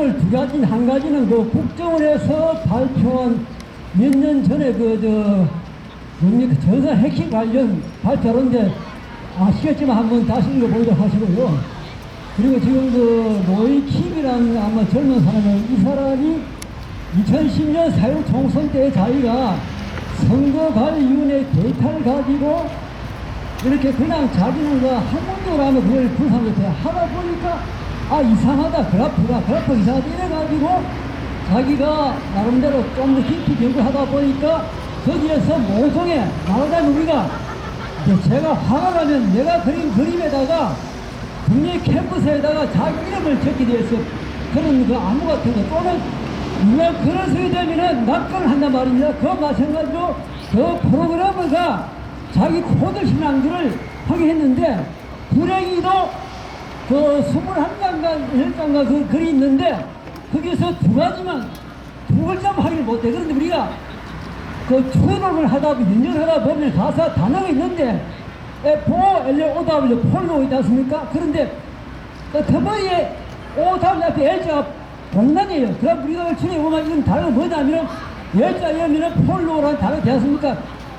두 가지, 한 가지는 그 국정원에서 발표한 몇 년 전에 뭡니까 전산 해킹 관련 발표인데 아시겠지만 한번 다시 읽어보도록 하시고요. 그리고 지금 로이킴이라는 아마 젊은 사람은 이 사람이 2010년 4.6 총선 때 자기가 선거관리위원회 데이터를 가지고 이렇게 그냥 자기는 학문적으로 하면 그걸 분석을 해 하다 보니까 이상하다, 그래프가 이상하다 이래가지고 자기가 나름대로 좀 더 깊이 연구하다 보니까 거기에서 모종에 나오자면 우리가 제가 화가 나면 내가 그린 그림에다가 국립 캠퍼스에다가 자기 이름을 적게 되어서 그런 안무 같은 거 또는 누가 글을 쓰게 되면은 낙관을 한단 말입니다. 그 마찬가지로 그 프로그래머가 자기 코드 신앙들을 하게 했는데 불행히도 그 21장과 1장과 그 글이 있는데 거기서 두 글자만 확인을 못해. 그런데 우리가 그 추론을 하다 보면 연결을 하다 보면 가사 단어가 있는데 FOLOW 폴로 있지 않습니까? 그런데 그 터머리에 O 다음 앞에 L자가 동란이에요. 그럼 우리가 추리해보면 이건 단어가 뭐냐면 L자 여면은 폴로라는 단어가 되지 않습니까?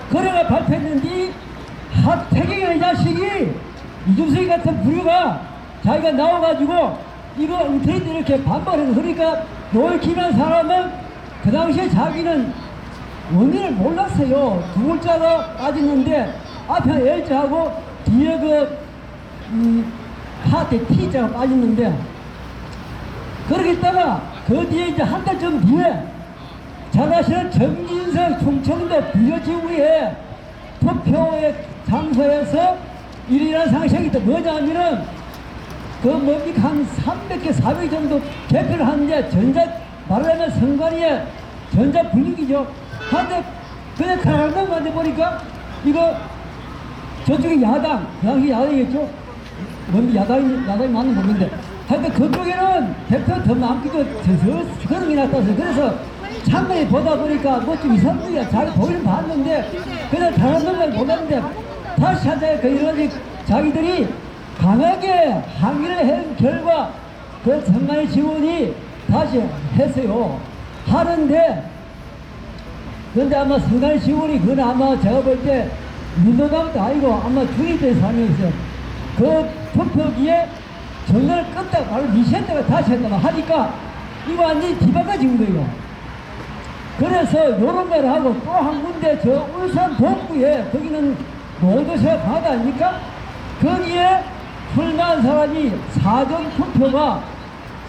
그래가 발표했는데 태경의 자식이 이준석이 같은 부류가 자기가 나와가지고 이거 인터넷 이렇게 반발해서 그러니까 로이킴이라는 사람은 그 당시에 자기는 원인을 몰랐어요. 두 글자가 빠졌는데 앞에 L자하고 뒤에 하트 T자가 빠졌는데 그렇게 있다가 그 뒤에 이제 한 달쯤 뒤에 자가시는 정진석 충청도 비료지구에 투표의 장소에서 일이라는 상식이 또 뭐냐면은 한 300개, 400개 정도 개표를 하는데 말하자면 선관위의 전자 분위기죠. 한데 그냥 가라앉는 건데 보니까 이거 저쪽에 야당, 그 당시 야당이겠죠? 뭔데 야당이 맞는 모르겠는데 하여튼 그쪽에는 대표 더 많기도 그런 게 나타났어요. 그래서 창문에 보다 보니까 뭐 좀 이상하게 잘 보이는 봤는데 그냥 잘하는 걸 몰랐는데 다시 한테 이런 자기들이 강하게 항의를 한 결과 그 선관위 직원이 다시 했어요. 하는데 그런데 아마 선관위 직원이 그건 아마 제가 볼 때 민노당도 아니고 아마 중립된 사람이었어요. 그 투표기에 전화를 껐다가 바로 리셋다가 다시 했다가 하니까 이거 완전히 뒤바꿔진 거예요. 그래서 요런 걸 하고 또 한 군데 저 울산 동구에 거기는 노도시가 바다 아닙니까? 거기에 출마한 사람이 사전 투표가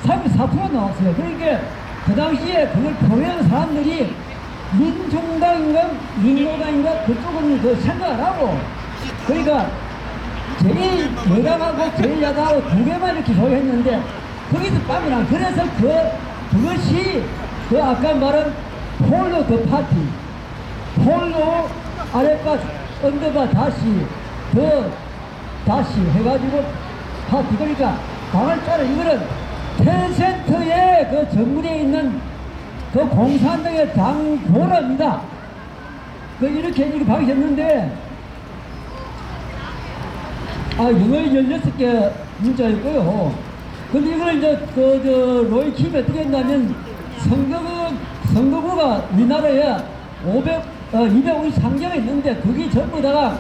34% 나왔어요. 그러니까 그 당시에 그걸 표현하는 사람들이 민중당인가 민노당인가 그쪽은 그 생각을 하고 그러니까 제일 여당하고 제일 야당하고 두 개만 이렇게 소개했는데 거기서 빠져나. 그래서 그것이 아까 말한 폴로 더 파티 폴로 아랫바 언더바 다시 해가지고 파티 그러니까 당을 짜는 이거는 텐센터에 그 정문에 있는 그 공산당의 당 보라입니다. 이렇게 밝혔는데 이걸 16개 문자였고요. 근데 이걸 이제 로이킴이 어떻게 했냐면 선거구가 우리나라에 253개가 있는데 그게 전부 다가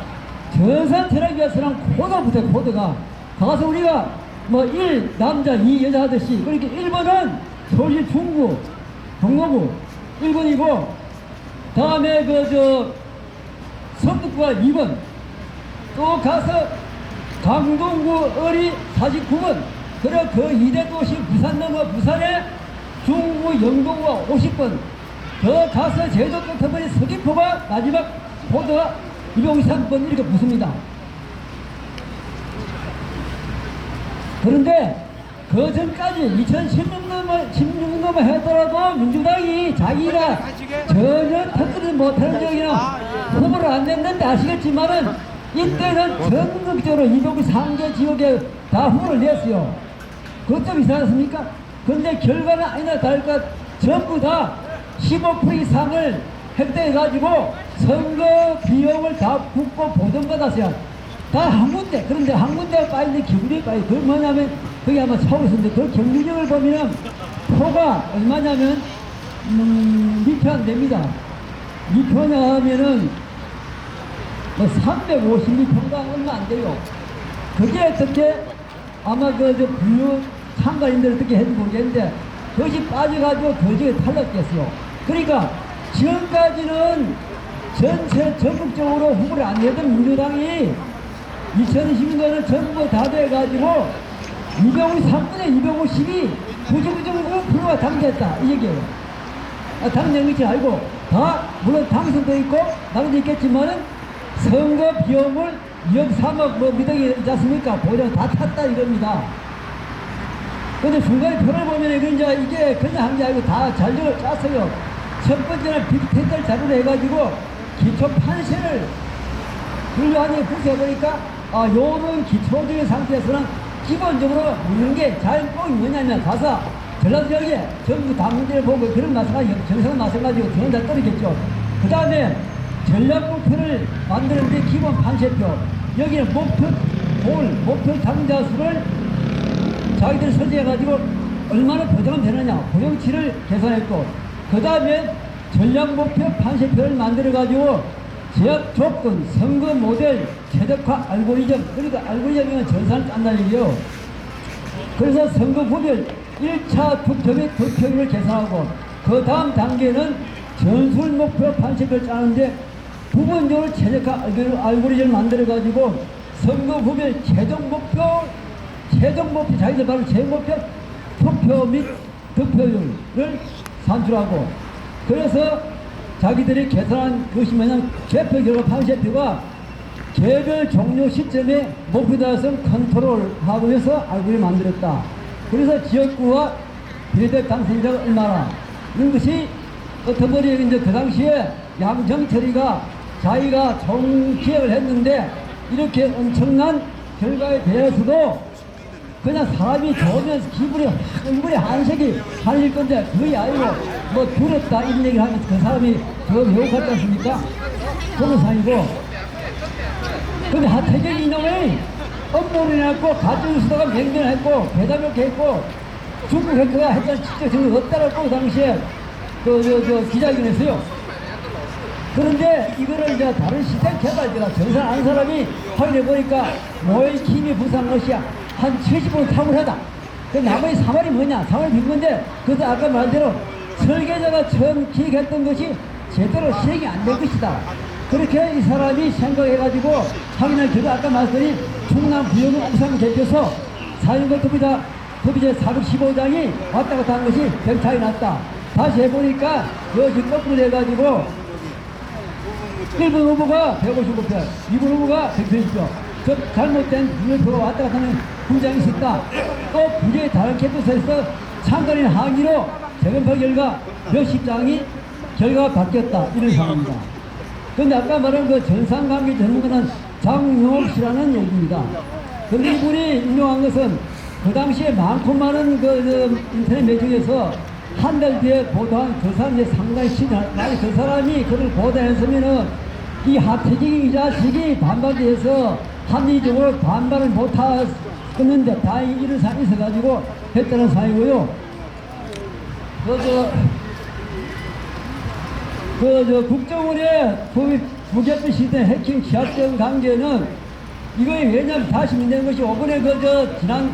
전산 트랙 위해서는 코드가 붙어요. 코드가 가서 우리가 1 남자 2 여자 하듯이 그러니까 1번은 서울시 중구 동로구 1번이고 다음에 성북구가 2번 또 가서 강동구 어리 49번 그리고 그 2대 도시 부산 넘어 부산에 중구 영동구가 50번 더 가서 제주 끝머리 서귀포가 마지막 포도가 253번 이렇게 붙습니다. 그런데 그 전까지 2016년만 하더라도 민주당이 자기가 전혀 터뜨리지 못하는 적이나 후보를 안 냈는데 아시겠지만은 이때는 전국적으로 253개 지역에 다 후보를 냈어요. 그것 좀 이상하지 않습니까? 근데 결과는 아니나 다를까 전부 다 15% 이상을 획득해가지고 선거 비용을 다 붓고 보전받았어요. 다 한 군데. 그런데 한 군데가 빠지는데 경쟁이 빠져. 그건 뭐냐면 그게 아마 서울에서인데 그 경쟁력을 보면은 표가 얼마냐면, 2표 안 됩니다. 2표냐 하면은, 352평당 얼마 안 돼요. 그게 어떻게, 아마 부유 참가인들 어떻게 했는지 모르겠는데, 그것이 빠져가지고 도저히 탈락했어요. 그러니까, 지금까지는 전체 전국적으로 후보를 안 내던 민주당이 2020년에는 전부 다 돼가지고 253분에 252, 99.9%가 당선됐다. 이 얘기예요. 당선 것이 아니고, 다, 물론 당선도 있고, 나도 있겠지만은, 선거 비용을 2억 3억 미덕이 있지 않습니까? 보장 다 탔다 이겁니다. 근데 중간에 표를 보면 이게 그냥 한 게 아니고 다 자료를 짰어요. 첫 번째는 빅텐들 자료를 해가지고 기초 판세를 분류하니 부숴보니까 요런 기초적인 상태에서는 기본적으로 묻는 게 잘 꼭 뭐냐면 가서 전라도 지역에 전부 다 문제를 보고 그런 마찬가지, 정상은 마찬가지고 저는 다 떨어졌죠. 그 다음에 전략목표를 만드는데 기본 판세표, 여기는 목표 당자 수를 자기들이 설정해가지고 얼마나 보장은 되느냐, 보정치를 계산했고, 그 다음에 전략목표 판세표를 만들어가지고 제약 조건, 선거 모델, 최적화 알고리즘, 그러니까 알고리즘이면 전산을 짠다는 얘기예요. 그래서 선거 구별 1차 투표 및 득표율을 계산하고, 그 다음 단계는 전술 목표 판세표를 짜는데 부분적으로 최적화 알고리즘을 만들어가지고 선거 구별 최종 목표, 자기들 바로 제목표 투표 및 득표율을 산출하고, 그래서 자기들이 계산한 것이 뭐냐면 개표 결과 판세표가 개별 종료 시점에 목표 달성 컨트롤하고 해서 알고리즘을 만들었다. 그래서 지역구와 비례대 당선자가 얼마나 이런 것이 어떤 머리에 이제 그 당시에 양정철이가 자기가 총기획을 했는데 이렇게 엄청난 결과에 대해서도 그냥 사람이 좋으면서 기분이 얼굴에 한색이 하늘 건데 그게 아니고 뭐 두렵다 이런 얘기를 하면서 그 사람이 저 외국 같지 않습니까? 그런 사람이고, 근데 하태경 이놈이 업무를 해갖고 가짜뉴스다가 맹변했고 배달롭게 했고 중국 해커가 했던 직접 증거 없다라고 그 당시에 기자회견했어요. 그런데 이거를 이제 다른 시스템 개발자가 정산 안 사람이 확인해 보니까 모의 힘이 부상한 것이 한 70% 탁월하다. 그 나머지 3월이 뭐냐? 3월 빈 건데, 그래서 아까 말대로 설계자가 처음 기획했던 것이 제대로 시행이 안 될 것이다. 그렇게 이 사람이 생각해가지고 확인할 결과 아까 말했더니 충남 부영은 옥상 대표소 사인권 도비제 415장이 왔다 갔다 한 것이 병차이 났다. 다시 해보니까 여기 거꾸로 돼가지고 1번 후보가 159표, 2번 후보가 130표. 즉 잘못된 분열표가 왔다 갔다 하는 분장이 있었다. 또 부재의 다른 캠퍼스에서 참가인 항의로 재검표 결과 몇십 장이 결과가 바뀌었다. 이런 상황입니다. 그런데 아까 말한 그 전산관계 전문가는 장용옥 씨라는 얘기입니다. 그런데 이분이 인용한 것은 그 당시에 많고 많은 인터넷 매체에서 한 달 뒤에 보도한 그 사람이 상당히 만약 그 사람이 그걸 보도했으면은 이 하태경이 이 자식이 반발돼서 합리적으로 반발을 못하겠는데 다행히 이런 사람이 있어가지고 했다는 사이고요. 국정원의 부개표 시대 해킹 취약점 관계는 이거에 왜냐면 다시 문제된 것이 이번에 지난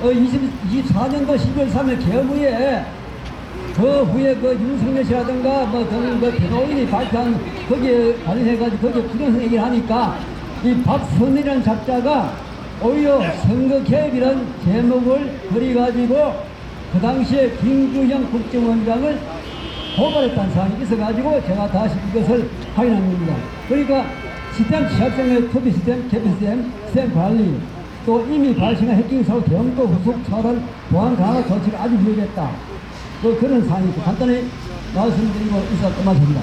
24년도 12월 3일 개헌 후에 그 후에 윤석열 씨라든가 변호인이 발표한 거기에 관련해가지고 거기에 부정성 얘기를 하니까 이 박선일이라는 작자가 오히려 선거 개입이라는 제목을 그려가지고 그 당시에 김규형 국정원장을 고발했다는 사항이 있어가지고 제가 다시 이것을 확인한 겁니다. 그러니까 시스템 취약성의 투비 시스템, 개표 시스템 관리, 또 이미 발생한 해킹 사고 대응도 후속 차단 보안 강화 조치가 아주 유효했다. 그런 사항이 간단히 말씀드리고 있었던 말입니다.